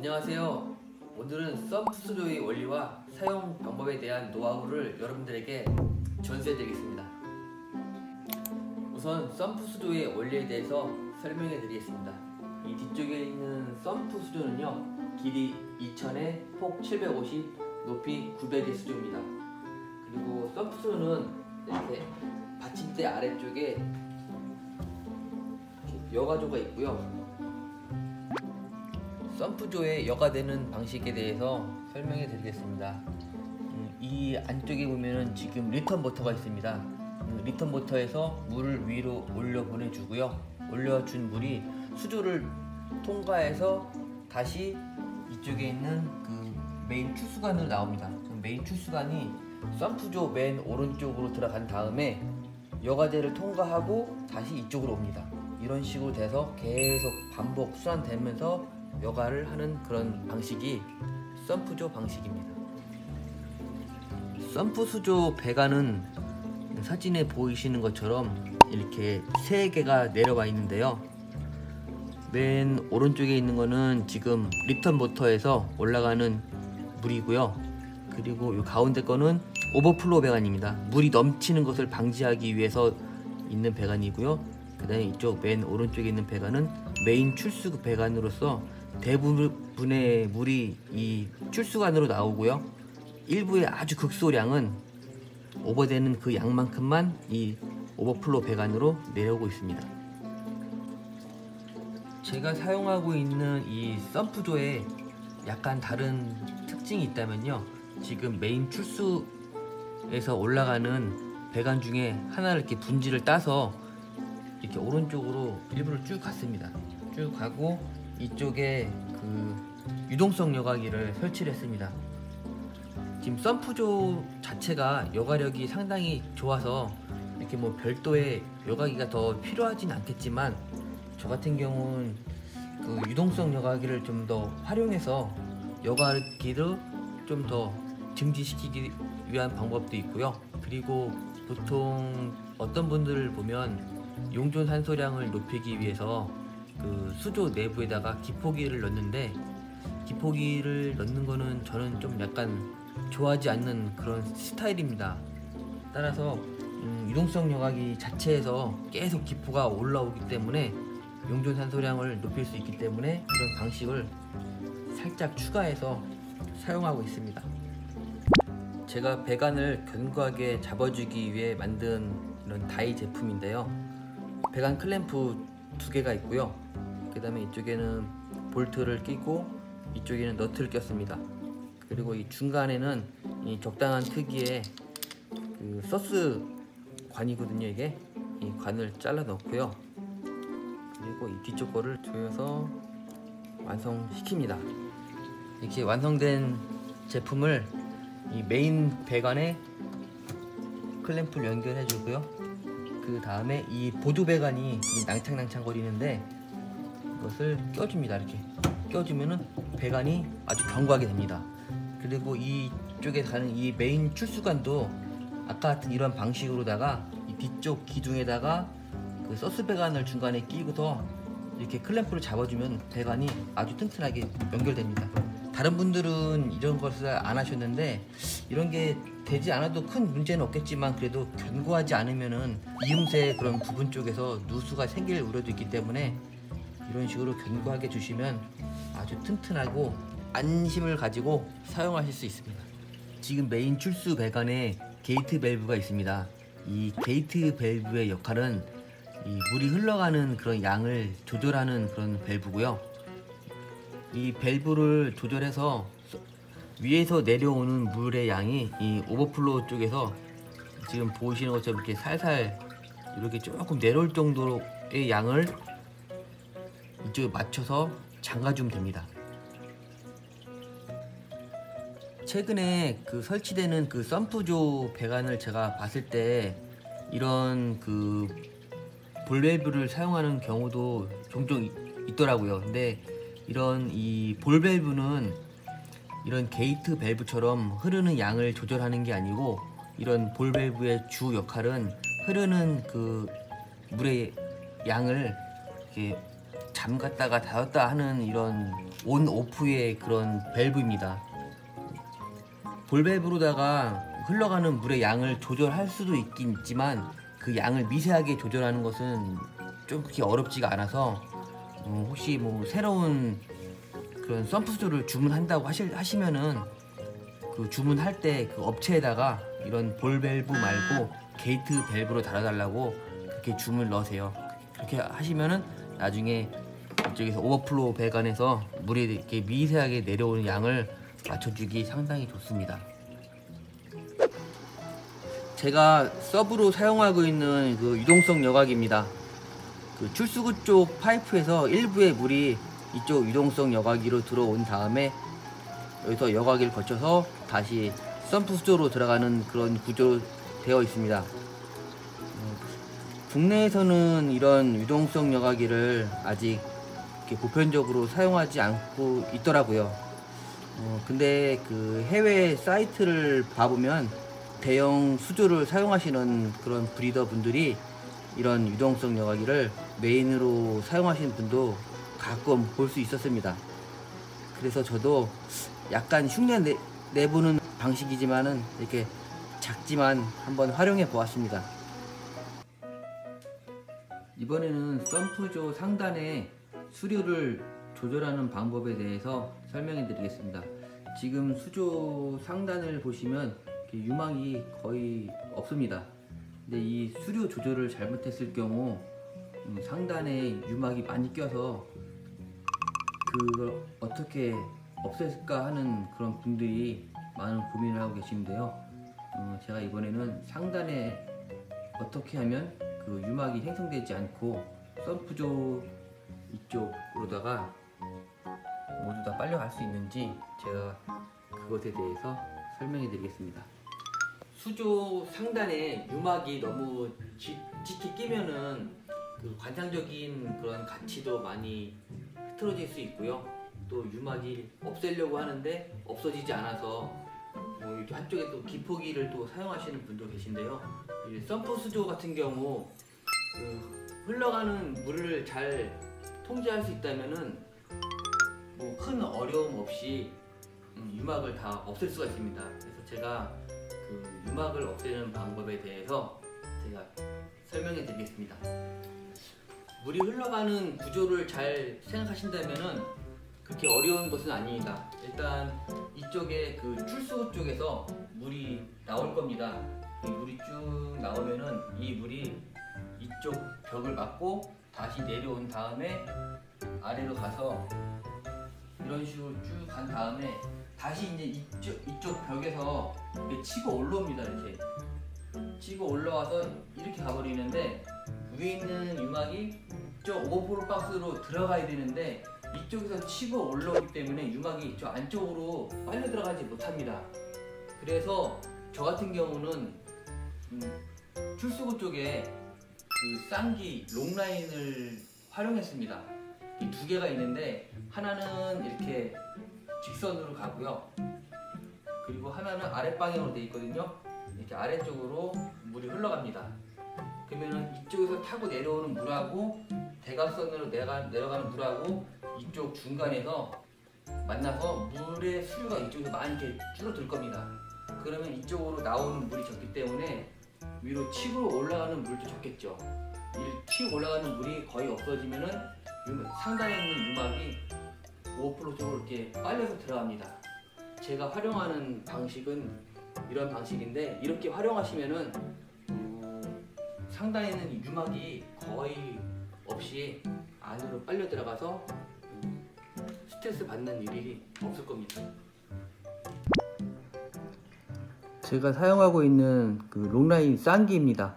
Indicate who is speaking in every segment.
Speaker 1: 안녕하세요. 오늘은 썸프 수조의 원리와 사용 방법에 대한 노하우를 여러분들에게 전수해 드리겠습니다. 우선 썸프 수조의 원리에 대해서 설명해 드리겠습니다. 이 뒤쪽에 있는 썸프 수조는요, 길이 2000에 폭 750, 높이 900의 수조입니다. 그리고 썸프 수조는 이렇게 받침대 아래쪽에 여가조가 있고요. 썸프조의 여가되는 방식에 대해서 설명해 드리겠습니다. 이 안쪽에 보면은 지금 리턴 모터가 있습니다. 리턴 모터에서 물을 위로 올려 보내주고요. 올려준 물이 수조를 통과해서 다시 이쪽에 있는 그 메인 출수관으로 나옵니다. 메인 출수관이 썸프조 맨 오른쪽으로 들어간 다음에 여과대를 통과하고 다시 이쪽으로 옵니다. 이런 식으로 돼서 계속 반복 순환되면서 여과를 하는 그런 방식이 썸프조 방식입니다. 썸프 수조 배관은 사진에 보이시는 것처럼 이렇게 3개가 내려와 있는데요. 맨 오른쪽에 있는 거는 지금 리턴 모터에서 올라가는 물이고요. 그리고 이 가운데 거는 오버플로우 배관입니다. 물이 넘치는 것을 방지하기 위해서 있는 배관이고요. 그 다음에 이쪽 맨 오른쪽에 있는 배관은 메인 출수 배관으로서 대부분의 물이 이 출수관으로 나오고요. 일부의 아주 극소량은 오버되는 그 양만큼만 이 오버플로우 배관으로 내려오고 있습니다. 제가 사용하고 있는 이 썸프조에 약간 다른 특징이 있다면요, 지금 메인 출수에서 올라가는 배관 중에 하나를 이렇게 분지를 따서 이렇게 오른쪽으로 일부를 쭉 갔습니다. 쭉 가고 이쪽에 그 유동성 여과기를 설치를 했습니다. 지금 썸프조 자체가 여과력이 상당히 좋아서 이렇게 뭐 별도의 여과기가 더 필요하진 않겠지만, 저 같은 경우는 그 유동성 여과기를 좀 더 활용해서 여과기를 좀 더 증지시키기 위한 방법도 있고요. 그리고 보통 어떤 분들을 보면 용존 산소량을 높이기 위해서 그 수조 내부에다가 기포기를 넣는데, 기포기를 넣는 거는 저는 좀 약간 좋아하지 않는 그런 스타일입니다. 따라서 유동성 여과기 자체에서 계속 기포가 올라오기 때문에 용존 산소량을 높일 수 있기 때문에 그런 방식을 살짝 추가해서 사용하고 있습니다. 제가 배관을 견고하게 잡아주기 위해 만든 이런 다이 제품인데요. 배관 클램프 2개가 있고요. 그 다음에 이쪽에는 볼트를 끼고 이쪽에는 너트를 꼈습니다. 그리고 이 중간에는 이 적당한 크기의 그 서스 관이거든요. 이게 이 관을 잘라 넣고요. 그리고 이 뒤쪽 거를 조여서 완성시킵니다. 이렇게 완성된 제품을 이 메인 배관에 클램프를 연결해 주고요. 그 다음에 이 보조 배관이 낭창낭창 거리는데 이것을 껴줍니다. 이렇게 껴주면은 배관이 아주 견고하게 됩니다. 그리고 이쪽에 가는 이 메인 출수관도 아까 같은 이런 방식으로다가 이 뒤쪽 기둥에다가 그 서스 배관을 중간에 끼고서 이렇게 클램프를 잡아주면 배관이 아주 튼튼하게 연결됩니다. 다른 분들은 이런 것을 안 하셨는데, 이런 게 되지 않아도 큰 문제는 없겠지만 그래도 견고하지 않으면은 이음새 그런 부분 쪽에서 누수가 생길 우려도 있기 때문에 이런 식으로 견고하게 주시면 아주 튼튼하고 안심을 가지고 사용하실 수 있습니다. 지금 메인 출수 배관에 게이트 밸브가 있습니다. 이 게이트 밸브의 역할은 이 물이 흘러가는 그런 양을 조절하는 그런 밸브고요. 이 밸브를 조절해서 위에서 내려오는 물의 양이 이 오버플로우 쪽에서 지금 보이시는 것처럼 이렇게 살살 이렇게 조금 내려올 정도의 양을 이쪽에 맞춰서 잠가주면 됩니다. 최근에 그 설치되는 그 썸프조 배관을 제가 봤을 때 이런 그 볼밸브를 사용하는 경우도 종종 있더라고요. 근데 이런 이 볼밸브는 이런 게이트 밸브처럼 흐르는 양을 조절하는 게 아니고, 이런 볼밸브의 주 역할은 흐르는 그 물의 양을 이렇게 잠갔다가 닫았다 하는 이런 온 오프의 그런 밸브입니다. 볼 밸브로다가 흘러가는 물의 양을 조절할 수도 있긴 있지만 그 양을 미세하게 조절하는 것은 좀 그렇게 어렵지가 않아서 혹시 뭐 새로운 그런 펌프 수조를 주문한다고 하시면은 그 주문할 때 그 업체에다가 이런 볼 밸브 말고 게이트 밸브로 달아달라고 그렇게 주문을 넣으세요. 그렇게 하시면은 나중에 이쪽에서 오버플로우 배관에서 물이 이렇게 미세하게 내려오는 양을 맞춰주기 상당히 좋습니다. 제가 서브로 사용하고 있는 그 유동성 여과기입니다. 그 출수구 쪽 파이프에서 일부의 물이 이쪽 유동성 여과기로 들어온 다음에 여기서 여과기를 거쳐서 다시 펌프 수조로 들어가는 그런 구조로 되어 있습니다. 국내에서는 이런 유동성 여과기를 아직 이렇게 보편적으로 사용하지 않고 있더라고요. 근데 그 해외 사이트를 봐보면 대형 수조를 사용하시는 그런 브리더 분들이 이런 유동성 여과기를 메인으로 사용하시는 분도 가끔 볼 수 있었습니다. 그래서 저도 약간 흉내 내보는 방식이지만은 이렇게 작지만 한번 활용해 보았습니다. 이번에는 펌프조 상단에 수류를 조절하는 방법에 대해서 설명해 드리겠습니다. 지금 수조 상단을 보시면 유막이 거의 없습니다. 근데 이 수류 조절을 잘못했을 경우 상단에 유막이 많이 껴서 그걸 어떻게 없앨까 하는 그런 분들이 많은 고민을 하고 계시는데요. 제가 이번에는 상단에 어떻게 하면 그 유막이 형성되지 않고 펌프조 이쪽으로다가 모두 다 빨려갈 수 있는지 제가 그것에 대해서 설명해 드리겠습니다. 수조 상단에 유막이 너무 짙게 끼면은 그 관상적인 그런 가치도 많이 흐트러질 수 있고요. 또 유막이 없애려고 하는데 없어지지 않아서 이렇게 한쪽에 또 기포기를 또 사용하시는 분도 계신데요. 이 펌프 수조 같은 경우 그 흘러가는 물을 잘 통제할 수 있다면은 뭐 큰 어려움 없이 유막을 다 없앨 수가 있습니다. 그래서 제가 그 유막을 없애는 방법에 대해서 제가 설명해 드리겠습니다. 물이 흘러가는 구조를 잘 생각하신다면은 그렇게 어려운 것은 아닙니다. 일단 이쪽에 그 출수구 쪽에서 물이 나올 겁니다. 이 물이 쭉 나오면은 이 물이 이쪽 벽을 막고 다시 내려온 다음에 아래로 가서 이런 식으로 쭉 간 다음에 다시 이제 이쪽 벽에서 치고 올라옵니다. 이렇게 치고 올라와서 이렇게 가버리는데 위에 있는 유막이 저 오버플로우 박스로 들어가야 되는데 이쪽에서 치고 올라오기 때문에 유막이 저 안쪽으로 빨려 들어가지 못합니다. 그래서 저 같은 경우는 출수구 쪽에 그 쌍기 롱라인을 활용했습니다. 이 두 개가 있는데 하나는 이렇게 직선으로 가고요. 그리고 하나는 아랫방향으로 되어 있거든요. 이렇게 아래쪽으로 물이 흘러갑니다. 그러면은 이쪽에서 타고 내려오는 물하고 대각선으로 내려가는 물하고 이쪽 중간에서 만나서 물의 수류가 이쪽에서 많이 이렇게 줄어들 겁니다. 그러면 이쪽으로 나오는 물이 적기 때문에 위로 치고 올라가는 물도 적겠죠. 이 치고 올라가는 물이 거의 없어지면은 상단에 있는 유막이 오버플로우 쪽으로 이렇게 빨려서 들어갑니다. 제가 활용하는 방식은 이런 방식인데 이렇게 활용하시면은 상단에 있는 유막이 거의 없이 안으로 빨려 들어가서 스트레스 받는 일이 없을 겁니다. 제가 사용하고 있는 그 롱라인 쌍기입니다.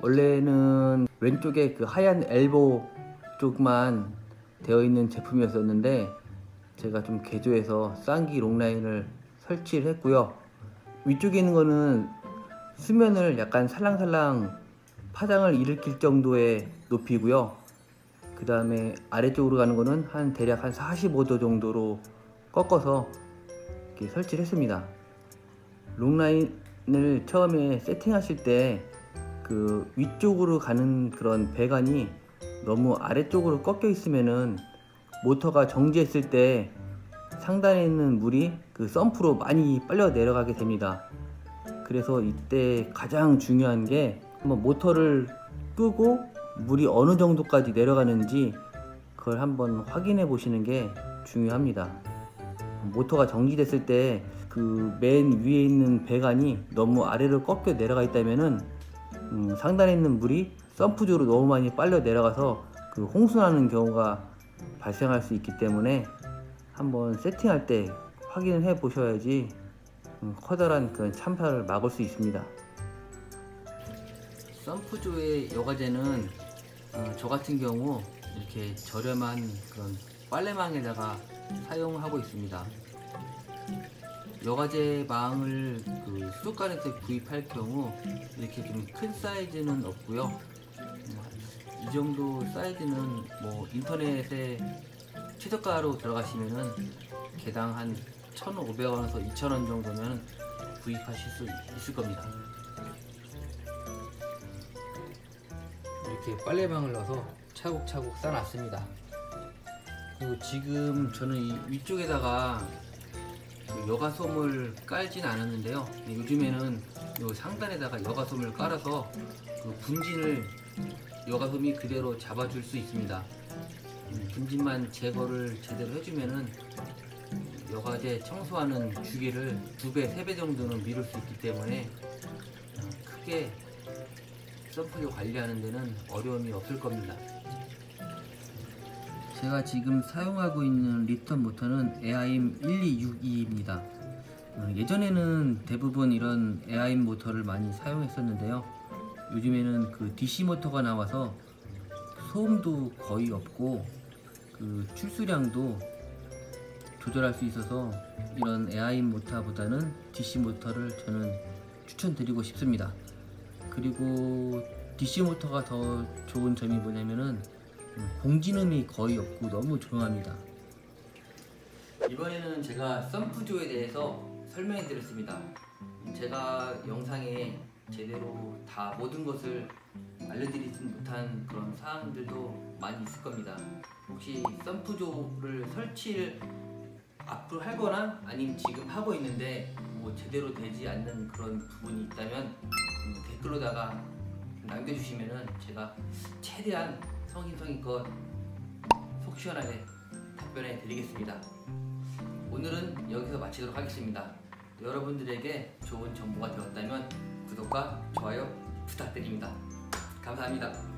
Speaker 1: 원래는 왼쪽에 그 하얀 엘보 쪽만 되어 있는 제품이었었는데 제가 좀 개조해서 쌍기 롱라인을 설치를 했고요. 위쪽에 있는 거는 수면을 약간 살랑살랑 파장을 일으킬 정도의 높이고요. 그 다음에 아래쪽으로 가는 거는 한 대략 한 45도 정도로 꺾어서 이렇게 설치를 했습니다. 롱라인을 처음에 세팅하실 때 그 위쪽으로 가는 그런 배관이 너무 아래쪽으로 꺾여 있으면은 모터가 정지했을 때 상단에 있는 물이 그 펌프로 많이 빨려 내려가게 됩니다. 그래서 이때 가장 중요한 게 한번 모터를 끄고 물이 어느 정도까지 내려가는지 그걸 한번 확인해 보시는 게 중요합니다. 모터가 정지됐을 때 그 맨 위에 있는 배관이 너무 아래로 꺾여 내려가 있다면은 상단에 있는 물이 펌프조로 너무 많이 빨려 내려가서 그 홍수나는 경우가 발생할 수 있기 때문에 한번 세팅할 때 확인을 해 보셔야지 커다란 그런 참사를 막을 수 있습니다. 펌프조의 여과제는 저 같은 경우 이렇게 저렴한 그런 빨래망에다가 사용하고 있습니다. 여과제 망을 그 수도관에서 구입할 경우 이렇게 좀 큰 사이즈는 없고요. 이 정도 사이즈는 뭐 인터넷에 최저가로 들어가시면은 개당 한 1,500원에서 2,000원 정도면 구입하실 수 있을 겁니다. 이렇게 빨래망을 넣어서 차곡차곡 쌓아놨습니다. 그리고 지금 저는 이 위쪽에다가 여과솜을 깔진 않았는데요. 요즘에는 요 상단에다가 여과솜을 깔아서 그 분진을 여과솜이 그대로 잡아줄 수 있습니다. 분진만 제거를 제대로 해주면은 여과제 청소하는 주기를 2배, 3배 정도는 미룰 수 있기 때문에 크게 펌프조 관리하는 데는 어려움이 없을 겁니다. 제가 지금 사용하고 있는 리턴 모터는 에아임 1262입니다. 예전에는 대부분 이런 에아임 모터를 많이 사용했었는데요. 요즘에는 그 DC 모터가 나와서 소음도 거의 없고 그 출수량도 조절할 수 있어서 이런 에아임 모터보다는 DC 모터를 저는 추천드리고 싶습니다. 그리고 DC 모터가 더 좋은 점이 뭐냐면은 공진음이 거의 없고 너무 조용합니다. 이번에는 제가 펌프조에 대해서 설명해 드렸습니다. 제가 영상에 제대로 다 모든 것을 알려드리지 못한 그런 사항들도 많이 있을 겁니다. 혹시 펌프조를 설치를 앞으로 하거나 아니면 지금 하고 있는데 뭐 제대로 되지 않는 그런 부분이 있다면 댓글로다가 남겨주시면은 제가 최대한 성심성의껏 속 시원하게 답변해 드리겠습니다. 오늘은 여기서 마치도록 하겠습니다. 여러분들에게 좋은 정보가 되었다면 구독과 좋아요 부탁드립니다. 감사합니다.